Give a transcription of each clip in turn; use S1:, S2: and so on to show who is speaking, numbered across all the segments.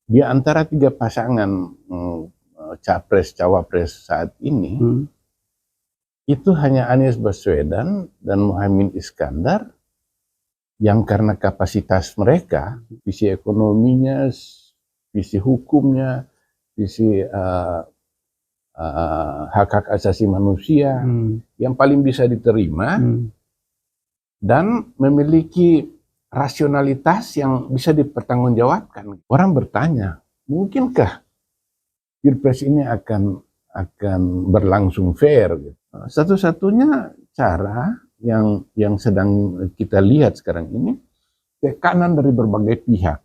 S1: Di antara tiga pasangan capres-cawapres saat ini, itu hanya Anies Baswedan dan Muhaimin Iskandar yang karena kapasitas mereka, visi ekonominya, visi hukumnya, visi hak-hak asasi manusia yang paling bisa diterima dan memiliki rasionalitas yang bisa dipertanggungjawabkan. Orang bertanya, mungkinkah Pilpres ini akan berlangsung fair? Gitu. Satu-satunya cara yang sedang kita lihat sekarang ini, tekanan dari berbagai pihak.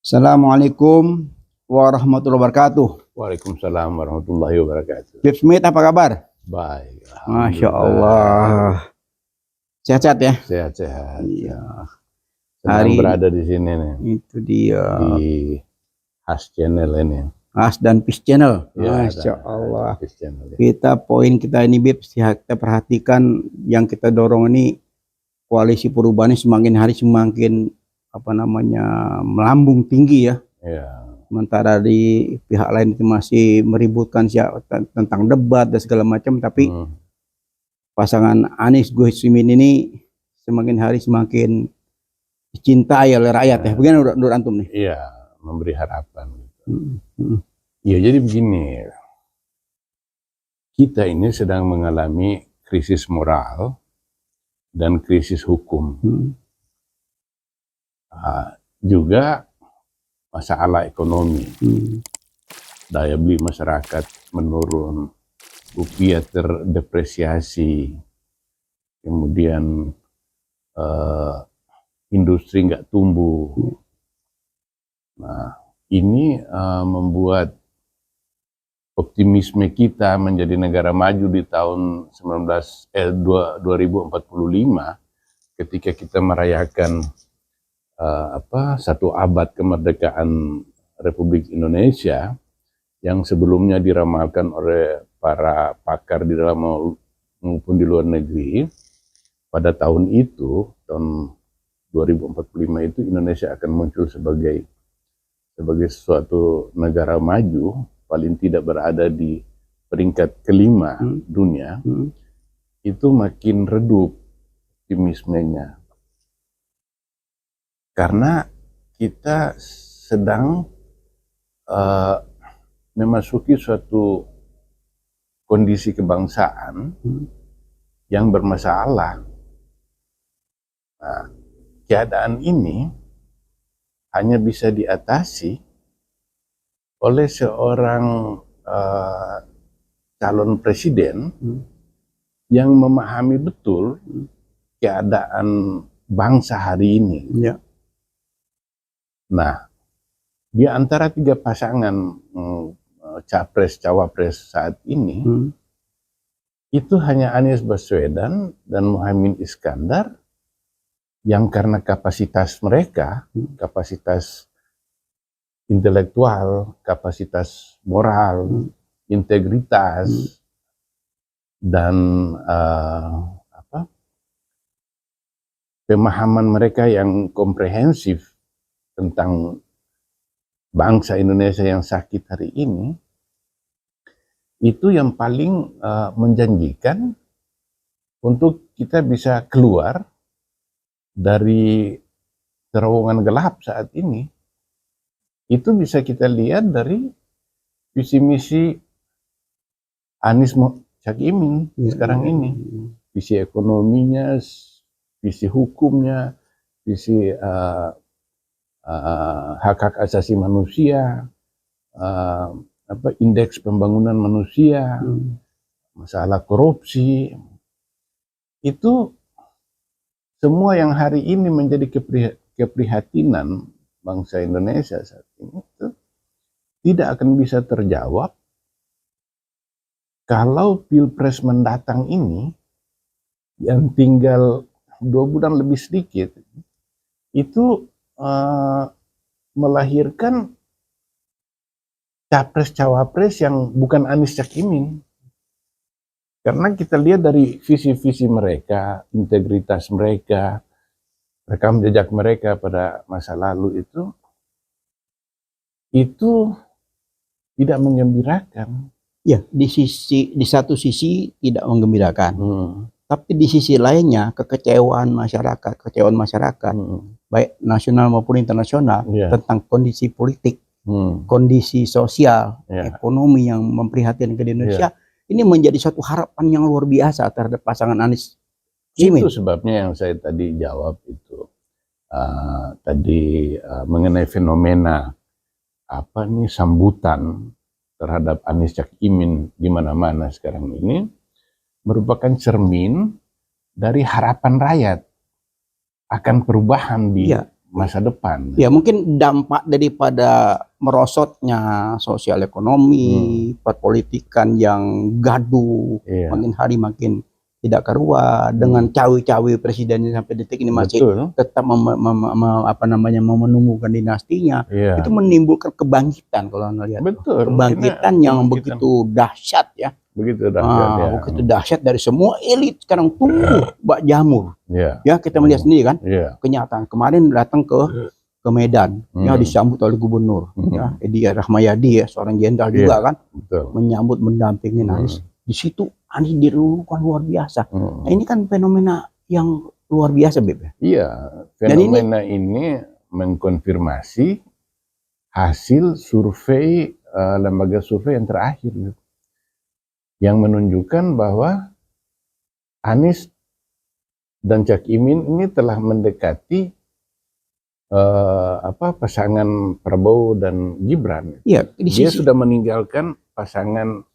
S2: Assalamualaikum warahmatullahi wabarakatuh.
S1: Waalaikumsalam warahmatullahi wabarakatuh.
S2: Bib Smith, apa kabar?
S1: Baik.
S2: Masya Allah. Sehat-sehat ya?
S1: Sehat-sehat.
S2: Iya.
S1: Senang berada di sini nih.
S2: Itu dia.
S1: Di Has Channel ini.
S2: Has dan Peace Channel.
S1: Ya,
S2: Masya Allah.
S1: Peace Channel, ya.
S2: Kita ini Bib, kita perhatikan yang kita dorong ini, koalisi perubahan ini semakin hari semakin melambung tinggi ya.
S1: Ya.
S2: Sementara di pihak lain itu masih meributkan tentang debat dan segala macam, tapi pasangan Anies Gus Imin ini semakin hari semakin dicintai oleh rakyat ya. Bagaimana menurut antum nih?
S1: Iya, memberi harapan. Ya, jadi begini, kita ini sedang mengalami krisis moral dan krisis hukum. Juga masalah ekonomi, daya beli masyarakat menurun, rupiah terdepresiasi, kemudian industri nggak tumbuh. Nah, ini membuat optimisme kita menjadi negara maju di tahun 2045 ketika kita merayakan satu abad kemerdekaan Republik Indonesia yang sebelumnya diramalkan oleh para pakar di dalam maupun di luar negeri. Pada tahun itu, tahun 2045 itu, Indonesia akan muncul sebagai suatu negara maju, paling tidak berada di peringkat kelima dunia. Itu makin redup optimismenya. Karena kita sedang memasuki suatu kondisi kebangsaan yang bermasalah. Nah, keadaan ini hanya bisa diatasi oleh seorang calon presiden yang memahami betul keadaan bangsa hari ini.
S2: Ya.
S1: Nah, di antara tiga pasangan capres-cawapres saat ini, itu hanya Anies Baswedan dan Muhaimin Iskandar yang karena kapasitas mereka, kapasitas intelektual, kapasitas moral, integritas, dan pemahaman mereka yang komprehensif tentang bangsa Indonesia yang sakit hari ini, itu yang paling menjanjikan untuk kita bisa keluar dari terowongan gelap saat ini. Itu bisa kita lihat dari visi misi Anies Cak Imin sekarang ini. Visi ekonominya, visi hukumnya, visi hak-hak asasi manusia, indeks pembangunan manusia, masalah korupsi, itu semua yang hari ini menjadi keprihatinan bangsa Indonesia saat ini itu tidak akan bisa terjawab kalau Pilpres mendatang ini yang tinggal 2 bulan lebih sedikit itu melahirkan capres-cawapres yang bukan Anies Caimin. Karena kita lihat dari visi-visi mereka, integritas mereka, rekam jejak mereka pada masa lalu itu tidak menggembirakan.
S2: Ya, di satu sisi tidak menggembirakan. Tapi di sisi lainnya kekecewaan masyarakat, baik nasional maupun internasional tentang kondisi politik, kondisi sosial, ekonomi yang memprihatinkan di Indonesia, ini menjadi satu harapan yang luar biasa terhadap pasangan Anies Caimin.
S1: Itu sebabnya yang saya tadi jawab itu mengenai fenomena sambutan terhadap Anies Caimin di mana-mana sekarang ini merupakan cermin dari harapan rakyat akan perubahan di masa depan.
S2: Ya, mungkin dampak daripada merosotnya sosial ekonomi, perpolitikan yang gaduh, makin hari makin tidak karuan, dengan cawe-cawe presidennya sampai detik ini masih tetap memenunggukan dinastinya. Itu menimbulkan kebangkitan kalau Anda lihat. Kebangkitan yang begitu dahsyat ya.
S1: Begitu dahsyat
S2: begitu dahsyat dari semua elit sekarang tumbuh bak jamur. Ya, kita melihat sendiri kan kenyataan. Kemarin datang ke Medan, disambut oleh gubernur Edi Rahmayadi, seorang jenderal juga kan, menyambut mendampingi Anies. Di situ Anies dilulukan luar biasa. Nah, ini kan fenomena yang luar biasa, Beb.
S1: Iya, fenomena ini mengkonfirmasi hasil survei lembaga survei yang terakhir, yang menunjukkan bahwa Anies dan Caimin ini telah mendekati pasangan Prabowo dan Gibran.
S2: Iya,
S1: dia sudah meninggalkan pasangan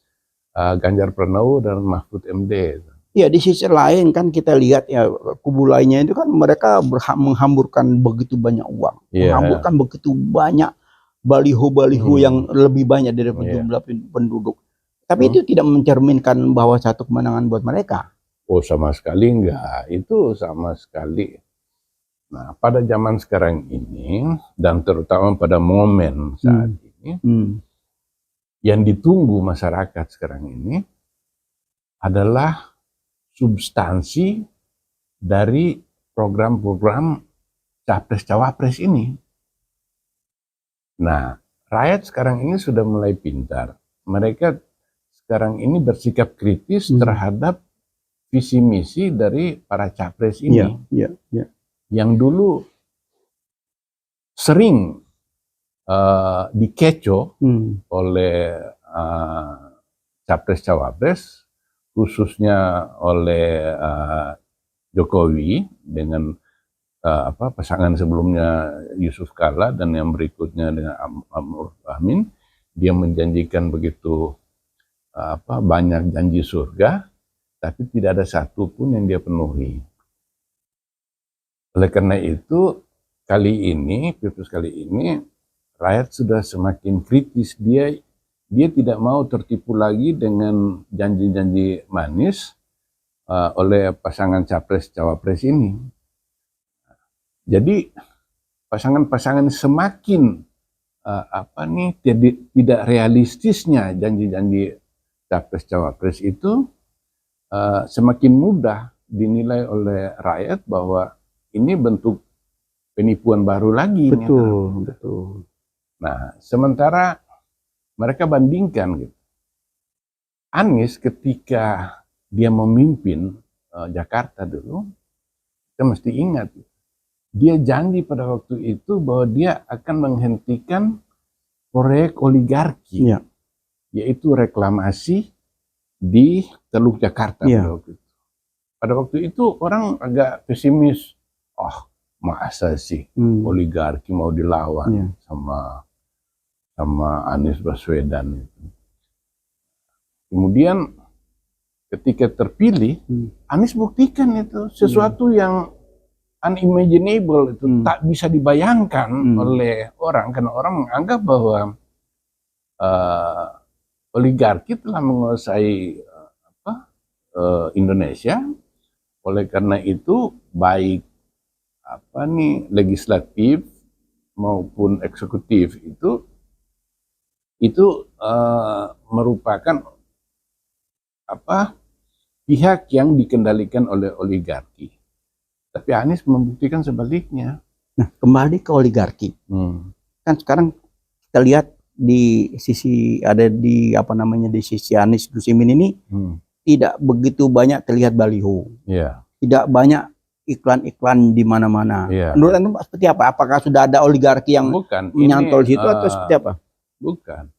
S1: Ganjar Pranowo dan Mahfud MD.
S2: Ya, di sisi lain kan kita lihat ya kubu lainnya itu kan mereka menghamburkan begitu banyak uang, menghamburkan begitu banyak baliho-baliho yang lebih banyak dari jumlah penduduk. Tapi itu tidak mencerminkan bahwa satu kemenangan buat mereka.
S1: Oh, sama sekali enggak. Itu sama sekali. Nah, pada zaman sekarang ini dan terutama pada momen saat ini, yang ditunggu masyarakat sekarang ini adalah substansi dari program-program capres-cawapres ini. Nah, rakyat sekarang ini sudah mulai pintar. Mereka sekarang ini bersikap kritis terhadap visi misi dari para capres ini. Yang dulu sering dikecoh oleh capres-cawapres, khususnya oleh Jokowi dengan pasangan sebelumnya Yusuf Kala dan yang berikutnya dengan Ma'ruf Amin. Dia menjanjikan begitu banyak janji surga, tapi tidak ada satu pun yang dia penuhi. Oleh karena itu, pilpres kali ini, rakyat sudah semakin kritis. Dia tidak mau tertipu lagi dengan janji-janji manis oleh pasangan capres-cawapres ini. Jadi pasangan-pasangan semakin tidak realistisnya janji-janji capres-cawapres itu semakin mudah dinilai oleh rakyat bahwa ini bentuk penipuan baru lagi.
S2: Betul.
S1: Nah, sementara mereka bandingkan gitu. Anies ketika dia memimpin Jakarta dulu, kita mesti ingat, dia janji pada waktu itu bahwa dia akan menghentikan proyek oligarki, yaitu reklamasi di Teluk Jakarta pada waktu itu. Pada waktu itu orang agak pesimis. Oh, masa sih oligarki mau dilawan sama Anies Baswedan itu. Kemudian ketika terpilih, Anies buktikan itu sesuatu yang unimaginable, itu tak bisa dibayangkan oleh orang, karena orang menganggap bahwa oligarki telah menguasai Indonesia. Oleh karena itu baik legislatif maupun eksekutif itu merupakan pihak yang dikendalikan oleh oligarki. Tapi Anies membuktikan sebaliknya.
S2: Nah, kembali ke oligarki. Kan sekarang kita lihat di sisi di sisi Anies Gus Imin ini tidak begitu banyak terlihat baliho. Tidak banyak iklan-iklan di mana-mana. Menurut Anda seperti apa? Apakah sudah ada oligarki yang menyantol situ atau seperti apa?
S1: Bukan.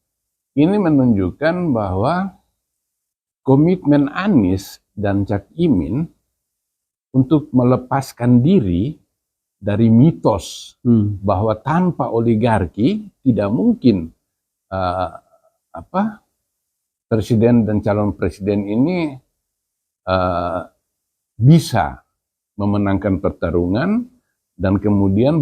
S1: Ini menunjukkan bahwa komitmen Anies dan Cak Imin untuk melepaskan diri dari mitos bahwa tanpa oligarki tidak mungkin presiden dan calon presiden ini bisa memenangkan pertarungan dan kemudian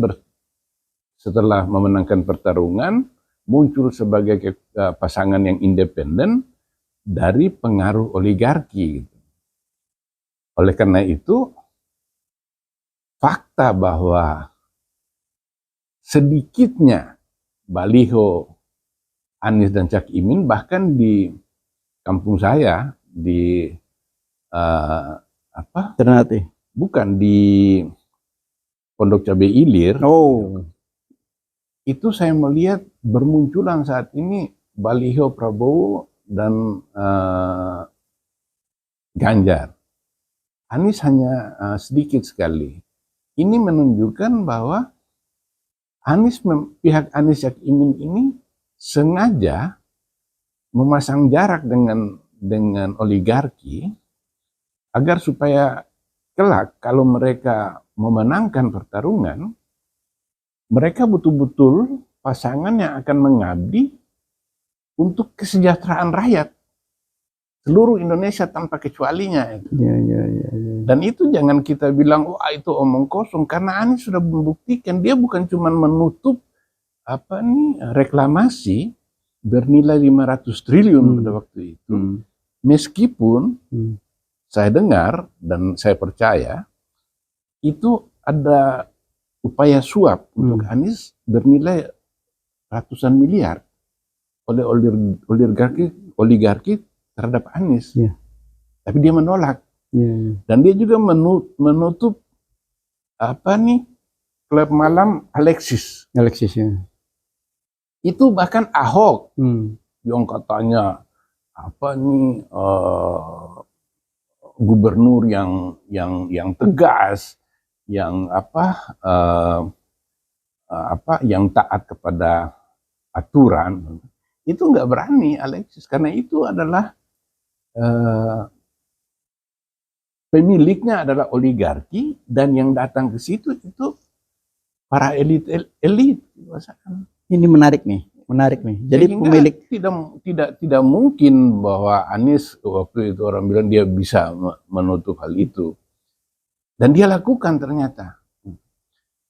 S1: setelah memenangkan pertarungan muncul sebagai pasangan yang independen dari pengaruh oligarki. Oleh karena itu, fakta bahwa sedikitnya baliho Anies dan Cak Imin, bahkan di kampung saya di
S2: Ternate,
S1: bukan di Pondok Cabe Ilir. Itu saya melihat bermunculan saat ini baliho Prabowo dan Ganjar. Anies hanya sedikit sekali. Ini menunjukkan bahwa pihak Anies Cak Imin ini sengaja memasang jarak dengan oligarki agar supaya kelak kalau mereka memenangkan pertarungan, mereka betul-betul pasangan yang akan mengabdi untuk kesejahteraan rakyat seluruh Indonesia tanpa kecualinya. Dan itu jangan kita bilang, wah itu omong kosong, karena Anies sudah membuktikan dia bukan cuma menutup reklamasi bernilai 500 triliun pada waktu itu. Meskipun saya dengar dan saya percaya itu ada upaya suap untuk Anies bernilai ratusan miliar oleh oligarki terhadap Anies. Tapi dia menolak. Dan dia juga menutup klub malam Alexis. Itu bahkan Ahok yang katanya gubernur yang tegas, yang yang taat kepada aturan, itu nggak berani Alexis, karena itu adalah pemiliknya adalah oligarki, dan yang datang ke situ itu para elit.
S2: Ini menarik nih. Jadi pemilik
S1: tidak mungkin bahwa Anies waktu itu orang bilang dia bisa menutup hal itu, dan dia lakukan ternyata.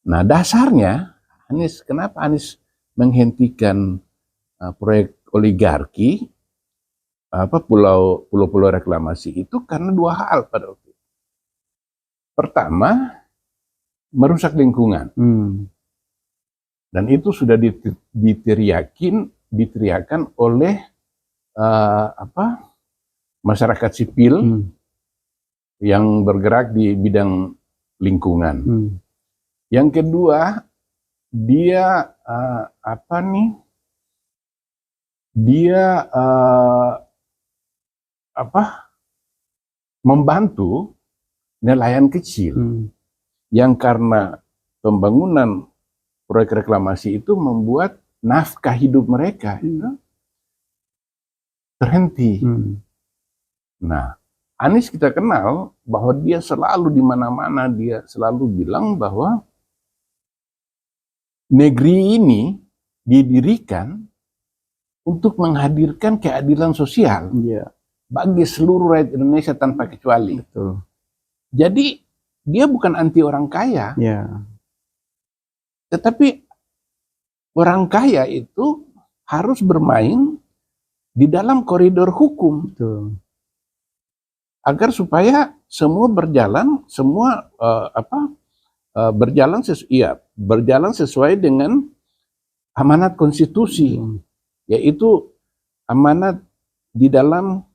S1: Nah dasarnya kenapa Anies menghentikan proyek oligarki pulau-pulau reklamasi itu, karena dua hal pada waktu itu. Pertama, merusak lingkungan. Dan itu sudah diteriakan oleh masyarakat sipil yang bergerak di bidang lingkungan. Yang kedua, dia membantu nelayan kecil yang karena pembangunan proyek reklamasi itu membuat nafkah hidup mereka terhenti. Nah, Anies kita kenal bahwa dia selalu di mana-mana dia selalu bilang bahwa negeri ini didirikan untuk menghadirkan keadilan sosial bagi seluruh rakyat Indonesia tanpa kecuali. Jadi dia bukan anti orang kaya. Tetapi orang kaya itu harus bermain di dalam koridor hukum, agar supaya semua berjalan sesuai dengan amanat konstitusi, yaitu amanat di dalam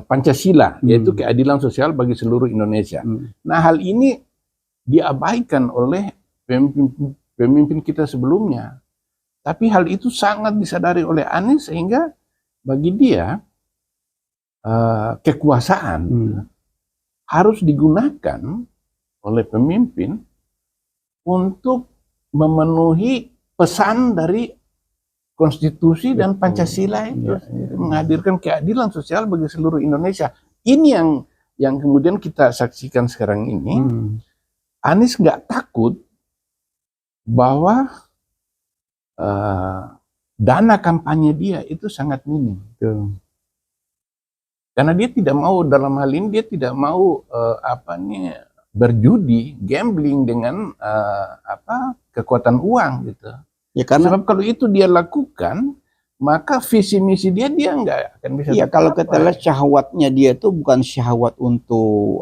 S1: Pancasila, yaitu keadilan sosial bagi seluruh Indonesia. Nah, hal ini diabaikan oleh pemimpin kita sebelumnya. Tapi hal itu sangat disadari oleh Anies, sehingga bagi dia kekuasaan harus digunakan oleh pemimpin untuk memenuhi pesan dari konstitusi dan Pancasila itu, menghadirkan keadilan sosial bagi seluruh Indonesia. Ini yang kemudian kita saksikan sekarang ini. Anies nggak takut bahwa dana kampanye dia itu sangat minim. Karena dia tidak mau, dalam hal ini dia tidak mau berjudi, gambling dengan kekuatan uang gitu.
S2: Ya, karena
S1: sebab kalau itu dia lakukan, maka visi misi dia nggak akan bisa.
S2: Iya, kalau kita lihat syahwatnya dia itu bukan syahwat untuk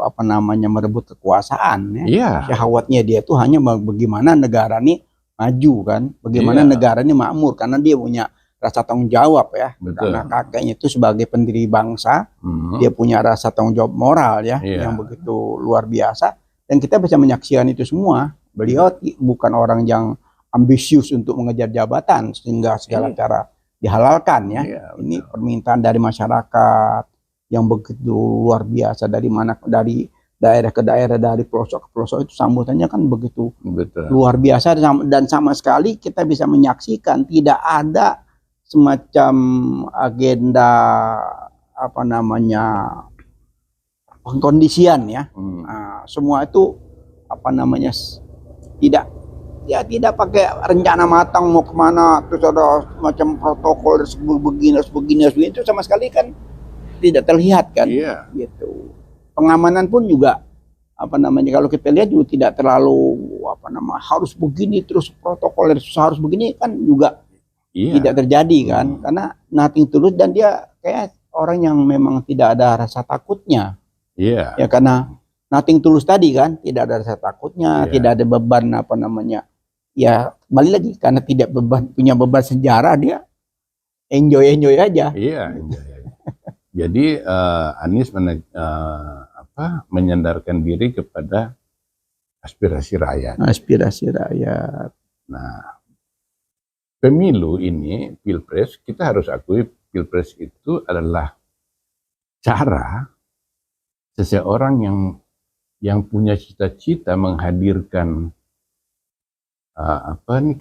S2: merebut kekuasaan, ya.
S1: Iya.
S2: Syahwatnya dia itu hanya bagaimana negara ini maju kan, bagaimana negara ini makmur, karena dia punya rasa tanggung jawab ya.
S1: Betul.
S2: Karena kakeknya itu sebagai pendiri bangsa, dia punya rasa tanggung jawab moral ya, yang begitu luar biasa, dan kita bisa menyaksikan itu semua. Beliau bukan orang yang ambisius untuk mengejar jabatan sehingga segala cara dihalalkan ya. Ini permintaan dari masyarakat yang begitu luar biasa, dari daerah ke daerah, dari pelosok ke pelosok, itu sambutannya kan begitu luar biasa, dan sama sekali kita bisa menyaksikan tidak ada semacam agenda pengkondisian ya. Semua itu tidak pakai rencana matang mau kemana, terus ada macam protokol begini itu sama sekali kan tidak terlihat kan. Gitu. Pengamanan pun juga kalau kita lihat juga tidak terlalu harus begini, terus protokol harus begini kan juga tidak terjadi kan, karena nothing tulus, dan dia kayak orang yang memang tidak ada rasa takutnya. Ya, karena nothing tulus tadi kan, tidak ada rasa takutnya, tidak ada beban ya balik lagi, karena tidak punya beban sejarah, dia enjoy aja.
S1: Jadi Anies menyandarkan diri kepada aspirasi rakyat. Nah, pemilu ini, pilpres, kita harus akui pilpres itu adalah cara seseorang yang punya cita-cita menghadirkan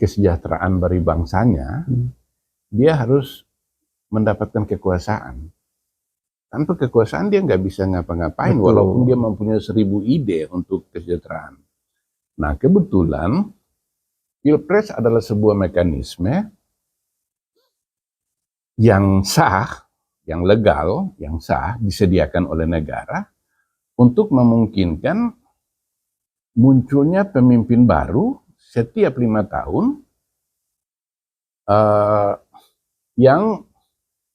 S1: kesejahteraan bagi bangsanya, dia harus mendapatkan kekuasaan. Tanpa kekuasaan dia nggak bisa ngapa-ngapain, walaupun dia mempunyai 1000 ide untuk kesejahteraan. Nah, kebetulan pilpres adalah sebuah mekanisme yang sah, yang legal, yang sah, disediakan oleh negara untuk memungkinkan munculnya pemimpin baru setiap 5 tahun yang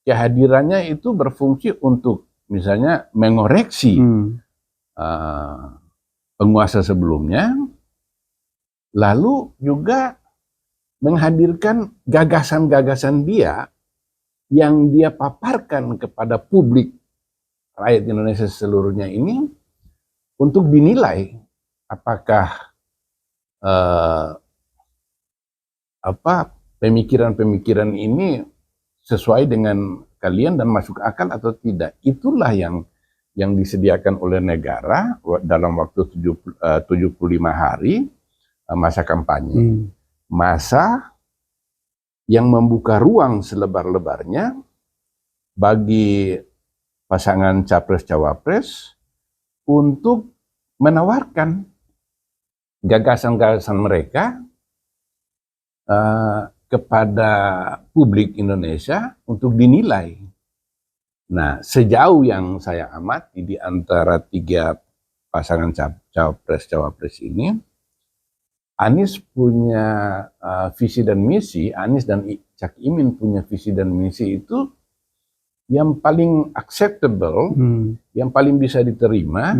S1: kehadirannya itu berfungsi untuk misalnya mengoreksi penguasa sebelumnya, lalu juga menghadirkan gagasan-gagasan dia yang dia paparkan kepada publik rakyat Indonesia seluruhnya ini untuk dinilai apakah pemikiran-pemikiran ini sesuai dengan kalian dan masuk akal atau tidak. Itulah yang disediakan oleh negara dalam waktu 75 hari masa kampanye. Masa yang membuka ruang selebar-lebarnya bagi pasangan capres-cawapres untuk menawarkan gagasan-gagasan mereka kepada publik Indonesia untuk dinilai. Nah, sejauh yang saya amati di antara 3 pasangan capres-cawapres ini, Anies punya visi dan misi, Anies dan Cak Imin punya visi dan misi itu yang paling acceptable, yang paling bisa diterima,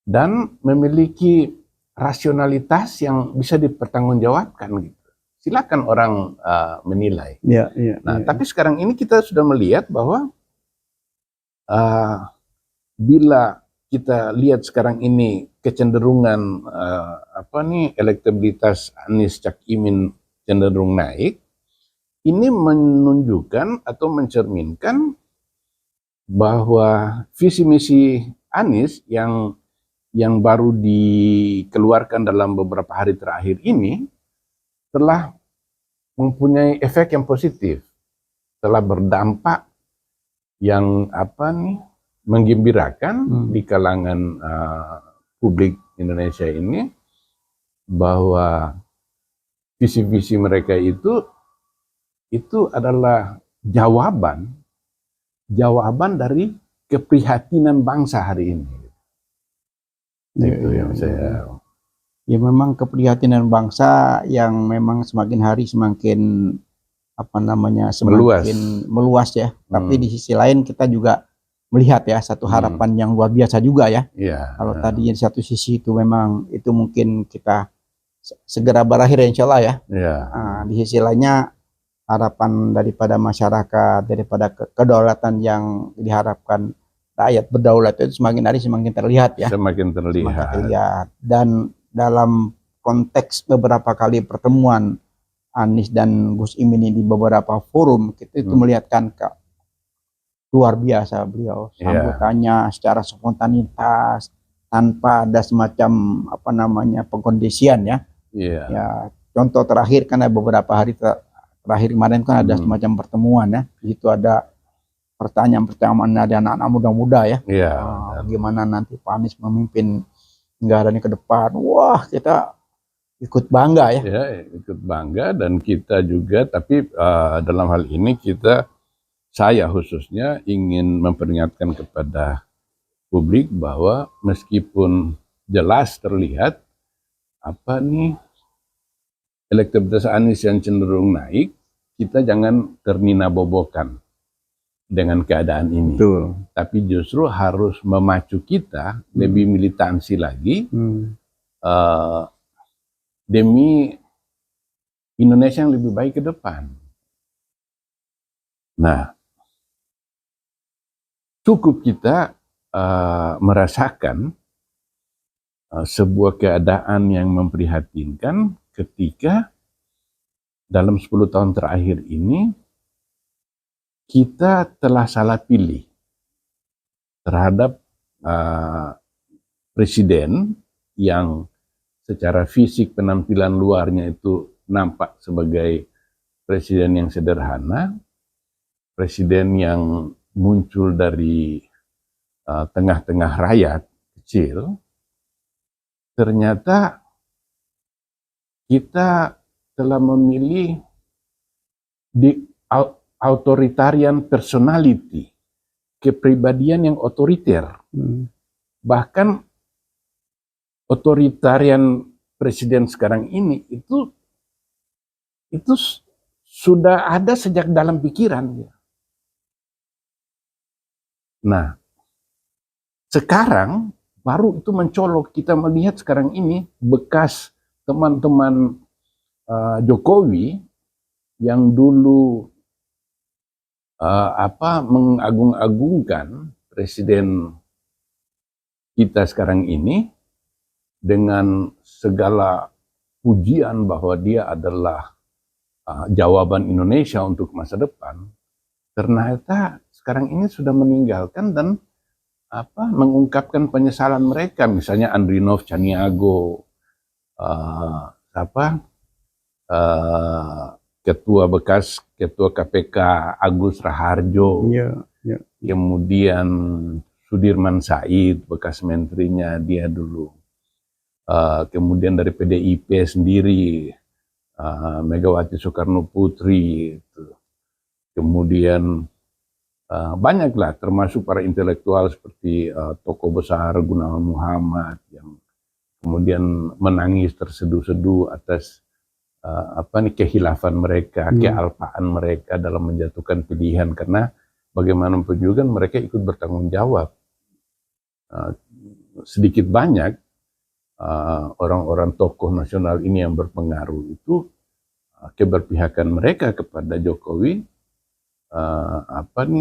S1: dan memiliki rasionalitas yang bisa dipertanggungjawabkan gitu. Silakan orang menilai.
S2: Ya,
S1: Tapi sekarang ini kita sudah melihat bahwa bila kita lihat sekarang ini kecenderungan elektabilitas Anies Cak Imin cenderung naik, ini menunjukkan atau mencerminkan bahwa visi misi Anies yang baru dikeluarkan dalam beberapa hari terakhir ini telah mempunyai efek yang positif, telah berdampak yang menggembirakan di kalangan publik Indonesia ini, bahwa visi-visi mereka itu adalah jawaban dari keprihatinan bangsa hari ini. Itu yang saya.
S2: Ya memang keprihatinan bangsa yang memang semakin hari semakin semakin meluas ya. Tapi di sisi lain kita juga melihat ya satu harapan yang luar biasa juga ya. Kalau tadi di satu sisi itu memang itu mungkin kita segera berakhir insya Allah ya. Di sisi lainnya harapan daripada masyarakat, daripada kedaulatan yang diharapkan rakyat berdaulat itu semakin hari semakin terlihat ya.
S1: Semakin terlihat.
S2: Dan dalam konteks beberapa kali pertemuan Anies dan Gus Imin di beberapa forum, kita itu melihatkan luar biasa beliau sambutannya secara spontanitas tanpa ada semacam pengkondisian ya. Ya contoh terakhir karena beberapa hari terakhir kemarin kan ada semacam pertemuan ya. Di situ ada pertanyaan dari anak-anak muda-muda ya. Bagaimana nanti Pak Anies memimpin negara ini ke depan. Wah, kita ikut bangga ya.
S1: Ikut bangga, dan kita juga, tapi dalam hal ini saya khususnya ingin memperingatkan kepada publik bahwa meskipun jelas terlihat elektabilitas Anies yang cenderung naik, kita jangan ternina-bobokan dengan keadaan ini.
S2: Betul.
S1: Tapi justru harus memacu kita lebih militansi lagi demi Indonesia yang lebih baik ke depan. Nah, cukup kita merasakan sebuah keadaan yang memprihatinkan ketika dalam 10 tahun terakhir ini kita telah salah pilih terhadap presiden yang secara fisik penampilan luarnya itu nampak sebagai presiden yang sederhana, presiden yang muncul dari tengah-tengah rakyat kecil. Ternyata kita telah memilih di authoritarian personality, kepribadian yang otoriter. Bahkan otoritarian presiden sekarang ini itu sudah ada sejak dalam pikiran. Nah, sekarang baru itu mencolok. Kita melihat sekarang ini bekas teman-teman Jokowi yang dulu mengagung-agungkan presiden kita sekarang ini dengan segala pujian bahwa dia adalah jawaban Indonesia untuk masa depan, ternyata sekarang ini sudah meninggalkan dan mengungkapkan penyesalan mereka. Misalnya Andrinov Caniago, bekas ketua KPK Agus Raharjo, kemudian Sudirman Said, bekas menterinya dia dulu. Kemudian dari PDIP sendiri, Megawati Soekarno Putri, kemudian banyaklah termasuk para intelektual seperti tokoh besar Gunawan Muhammad yang kemudian menangis terseduh-seduh atas kehilafan mereka, kealpaan mereka dalam menjatuhkan pilihan, karena bagaimanapun juga mereka ikut bertanggung jawab sedikit banyak orang-orang tokoh nasional ini yang berpengaruh itu keberpihakan mereka kepada Jokowi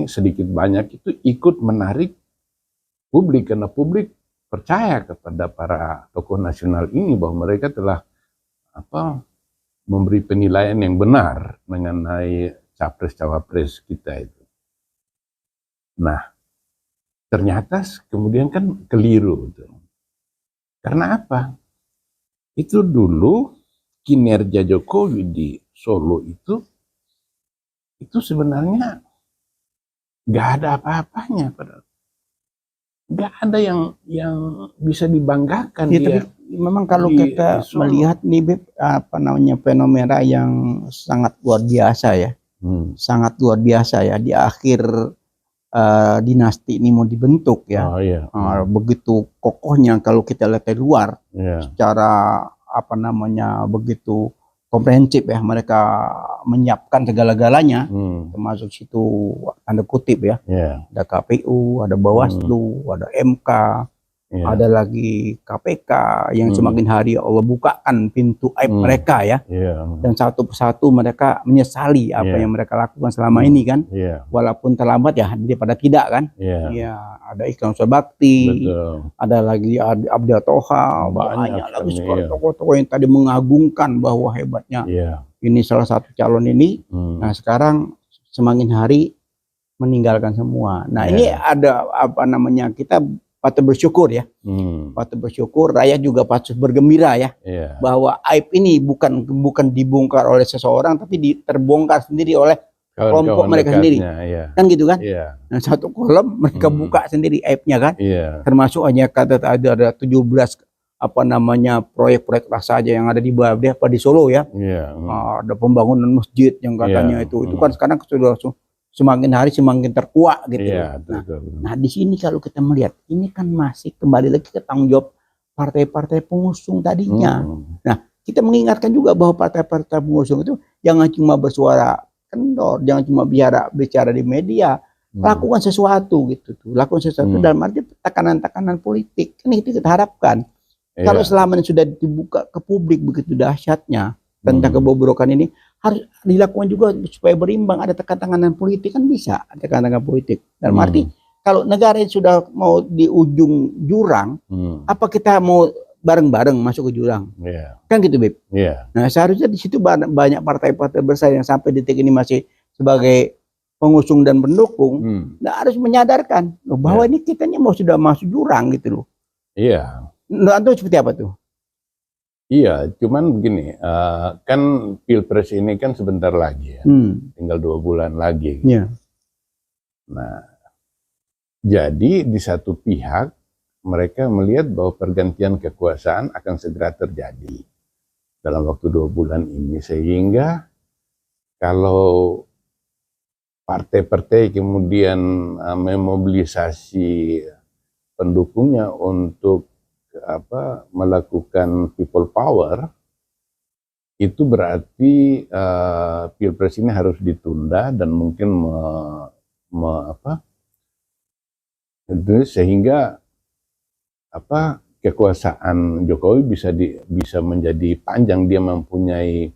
S1: sedikit banyak itu ikut menarik publik, karena publik percaya kepada para tokoh nasional ini bahwa mereka telah memberi penilaian yang benar mengenai capres-cawapres kita itu. Nah, ternyata kemudian kan keliru. Karena apa? Itu dulu kinerja Jokowi di Solo itu sebenarnya nggak ada apa-apanya, nggak ada yang bisa dibanggakan
S2: Ya,
S1: dia.
S2: tapi memang kalau
S1: di
S2: kita
S1: Solo.
S2: melihat nih Beb, fenomena yang sangat luar biasa ya. Sangat luar biasa ya di akhir dinasti ini mau dibentuk ya.
S1: Oh, iya.
S2: Begitu kokohnya kalau kita lihat dari luar,
S1: Iya.
S2: secara begitu komprehensif ya, mereka menyiapkan segala-galanya, termasuk situ tanda kutip ya.
S1: Iya.
S2: Ada KPU, ada Bawaslu, ada MK,
S1: Iya.
S2: ada lagi KPK yang semakin hari Allah bukakan pintu aib mereka ya.
S1: Iya.
S2: Dan satu persatu mereka menyesali apa yang mereka lakukan selama ini kan.
S1: Iya.
S2: Walaupun terlambat ya daripada tidak kan.
S1: Iya.
S2: Ya, ada Iklan Bakti,
S1: Betul.
S2: ada lagi Abdul Toha, banyak lagi
S1: iya.
S2: tokoh-tokoh yang tadi mengagungkan bahwa hebatnya
S1: Iya.
S2: ini salah satu calon ini. Nah, sekarang semakin hari meninggalkan semua. Nah, ini ada kita patut bersyukur ya. Patut bersyukur, rakyat juga patut bergembira ya.
S1: Iya.
S2: Bahwa aib ini bukan dibongkar oleh seseorang, tapi terbongkar sendiri oleh kelompok mereka sendiri.
S1: Iya.
S2: Kan gitu kan?
S1: Iya.
S2: Nah, satu kolom mereka buka sendiri aibnya kan?
S1: Iya.
S2: Termasuk hanya ada 17 proyek-proyek saja yang ada di di Solo ya.
S1: Iya.
S2: Ada pembangunan masjid yang katanya itu kan sekarang sudah semakin hari semakin terkuak gitu.
S1: Iya,
S2: Nah, di sini kalau kita melihat ini kan masih kembali lagi ke tanggung jawab partai-partai pengusung tadinya. Nah, kita mengingatkan juga bahwa partai-partai pengusung itu jangan cuma bersuara kendor, jangan cuma bicara di media, lakukan sesuatu gitu tuh. Lakukan sesuatu dalam arti tekanan-tekanan politik. Kan itu kita harapkan. Kalau selama ini sudah dibuka ke publik begitu dahsyatnya tentang kebobrokan ini, harus dilakukan juga supaya berimbang, ada tekanan politik kan bisa, ada tekanan politik. Dalam arti kalau negara ini sudah mau di ujung jurang, apa kita mau bareng-bareng masuk ke jurang? Kan gitu, Beb. Nah, seharusnya di situ banyak partai-partai besar yang sampai detik ini masih sebagai pengusung dan pendukung, nah, harus menyadarkan bahwa ini kita ini sudah masuk jurang gitu loh.
S1: Iya.
S2: Nah, itu seperti apa tuh?
S1: Iya, cuman begini, kan Pilpres ini kan sebentar lagi ya, tinggal 2 bulan lagi.
S2: Iya.
S1: Nah, jadi di satu pihak mereka melihat bahwa pergantian kekuasaan akan segera terjadi dalam waktu 2 bulan ini, sehingga kalau partai-partai kemudian memobilisasi pendukungnya untuk melakukan people power, itu berarti Pilpres ini harus ditunda dan mungkin sehingga kekuasaan Jokowi bisa menjadi panjang. Dia mempunyai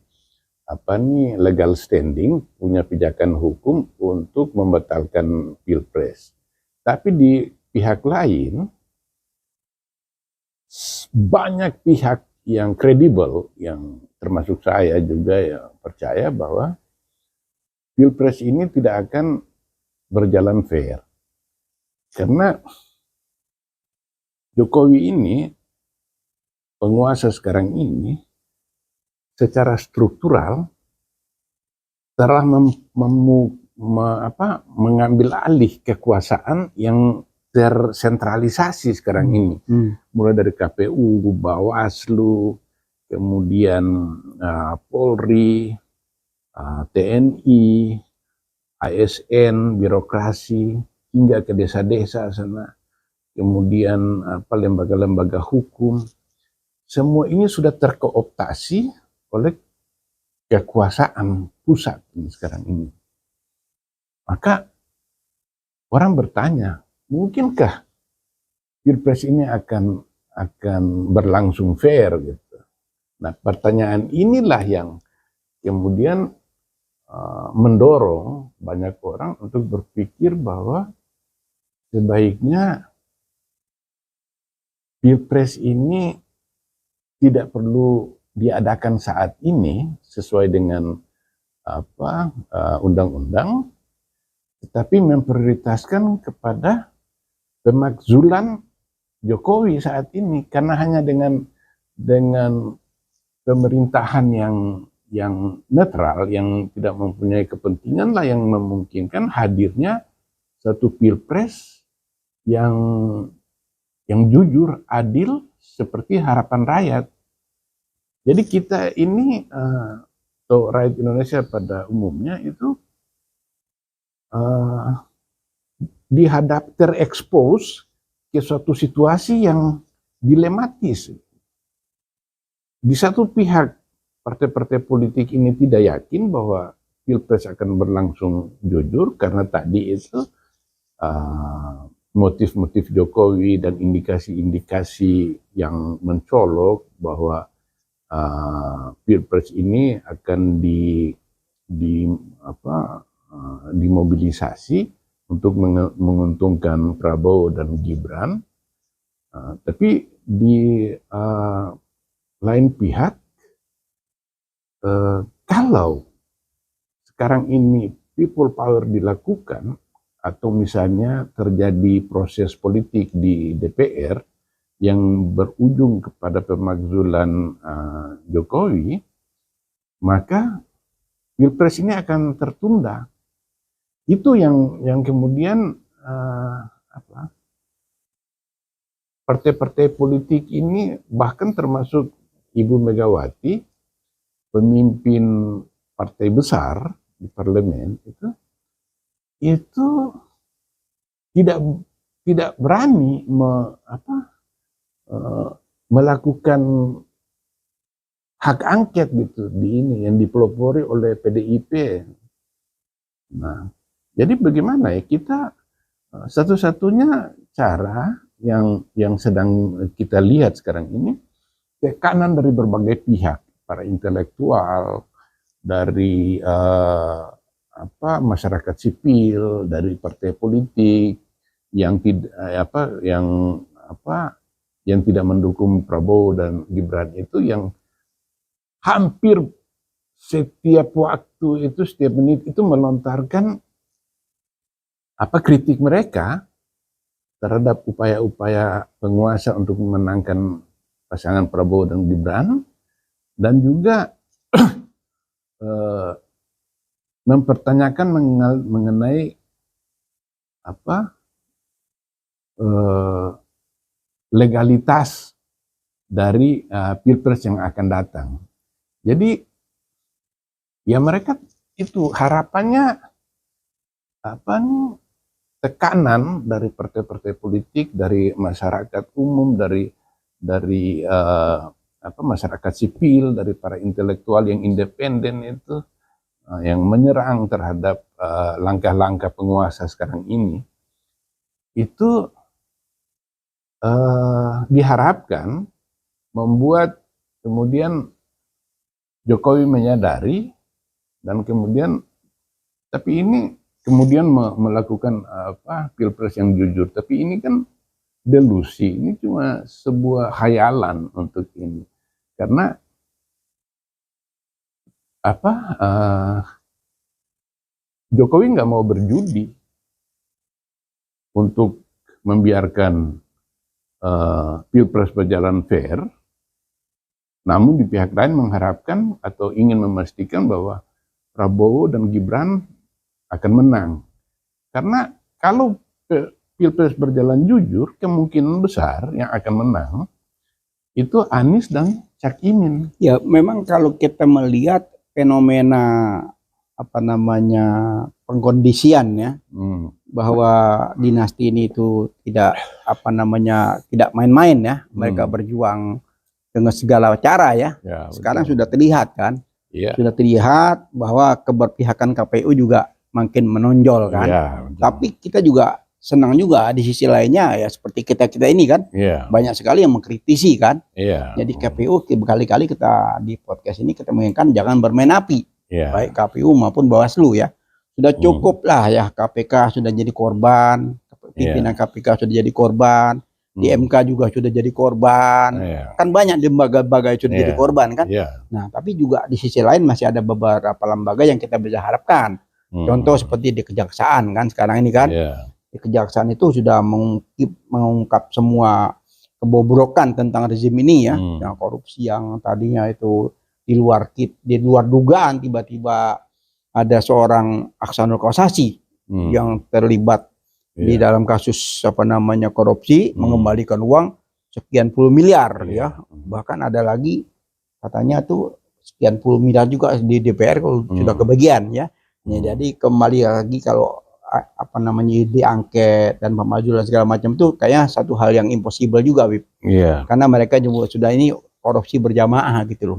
S1: legal standing, punya pijakan hukum untuk membatalkan Pilpres. Tapi di pihak lain banyak pihak yang kredibel, yang termasuk saya juga, ya percaya bahwa Pilpres ini tidak akan berjalan fair. Karena Jokowi ini, penguasa sekarang ini, secara struktural telah mengambil alih kekuasaan yang tersentralisasi sekarang ini, mulai dari KPU, Bawaslu, kemudian Polri, TNI, ASN, birokrasi, hingga ke desa-desa sana, kemudian lembaga-lembaga hukum, semua ini sudah terkooptasi oleh kekuasaan pusat ini sekarang ini. Maka orang bertanya, mungkinkah Pilpres ini akan akan berlangsung fair gitu. Nah, pertanyaan inilah yang kemudian mendorong banyak orang untuk berpikir bahwa sebaiknya Pilpres ini tidak perlu diadakan saat ini sesuai dengan undang-undang, tetapi memprioritaskan kepada pemakzulan Jokowi saat ini, karena hanya dengan pemerintahan yang netral, yang tidak mempunyai kepentingan lah yang memungkinkan hadirnya satu pilpres yang jujur, adil seperti harapan rakyat. Jadi kita ini atau rakyat Indonesia pada umumnya itu terekspos ke suatu situasi yang dilematis. Di satu pihak, partai-partai politik ini tidak yakin bahwa Pilpres akan berlangsung jujur karena tadi itu motif-motif Jokowi dan indikasi-indikasi yang mencolok bahwa Pilpres ini akan dimobilisasi untuk menguntungkan Prabowo dan Gibran, tapi di lain pihak, kalau sekarang ini people power dilakukan atau misalnya terjadi proses politik di DPR yang berujung kepada pemakzulan Jokowi, maka Pilpres ini akan tertunda. Itu yang kemudian partai-partai politik ini, bahkan termasuk Ibu Megawati, pemimpin partai besar di parlemen itu tidak berani melakukan hak angket gitu di ini yang dipelopori oleh PDIP. Nah, jadi bagaimana ya kita, satu-satunya cara yang sedang kita lihat sekarang ini, tekanan dari berbagai pihak, para intelektual, dari masyarakat sipil, dari partai politik yang tidak mendukung Prabowo dan Gibran itu, yang hampir setiap waktu itu, setiap menit itu melontarkan kritik mereka terhadap upaya-upaya penguasa untuk memenangkan pasangan Prabowo dan Gibran, dan juga mempertanyakan mengenai legalitas dari Pilpres yang akan datang. Jadi ya mereka itu harapannya tekanan dari partai-partai politik, dari masyarakat umum, dari masyarakat sipil, dari para intelektual yang independen itu, yang menyerang terhadap langkah-langkah penguasa sekarang ini, itu diharapkan membuat kemudian Jokowi menyadari, dan kemudian tapi ini kemudian melakukan Pilpres yang jujur. Tapi ini kan delusi, ini cuma sebuah khayalan untuk ini. Karena Jokowi nggak mau berjudi untuk membiarkan Pilpres berjalan fair, namun di pihak lain mengharapkan atau ingin memastikan bahwa Prabowo dan Gibran akan menang. Karena kalau Pilpres berjalan jujur, kemungkinan besar yang akan menang itu Anies dan Cak Imin.
S2: Ya, memang kalau kita melihat fenomena pengkondisian ya, bahwa dinasti ini itu tidak main-main ya, mereka berjuang dengan segala cara ya. Sekarang sudah terlihat kan, sudah terlihat bahwa keberpihakan KPU juga makin menonjol kan. Tapi kita juga senang juga di sisi lainnya ya seperti kita ini kan
S1: Iya.
S2: banyak sekali yang mengkritisi kan.
S1: Iya.
S2: Jadi KPU berkali-kali kita di podcast ini kita mengingatkan jangan bermain api.
S1: Iya.
S2: Baik KPU maupun Bawaslu ya. Sudah cukup lah ya KPK sudah jadi korban, pimpinan KPK sudah jadi korban, di MK juga sudah jadi korban. Kan banyak lembaga-lembaga yang sudah jadi korban kan. Nah, tapi juga di sisi lain masih ada beberapa lembaga yang kita bisa harapkan. Contoh seperti di Kejaksaan kan sekarang ini kan. Di Kejaksaan itu sudah mengungkap semua kebobrokan tentang rezim ini ya. Yang korupsi yang tadinya itu di luar dugaan tiba-tiba ada seorang Aksanul Kossasi yang terlibat di dalam kasus korupsi, mengembalikan uang sekian puluh miliar ya. Bahkan ada lagi katanya tuh sekian puluh miliar juga di DPR kalau sudah kebagian ya. Jadi kembali lagi kalau diangket dan pemajulan segala macam itu kayaknya satu hal yang impossible juga, Bib. Karena mereka juga sudah ini korupsi berjamaah gitu loh.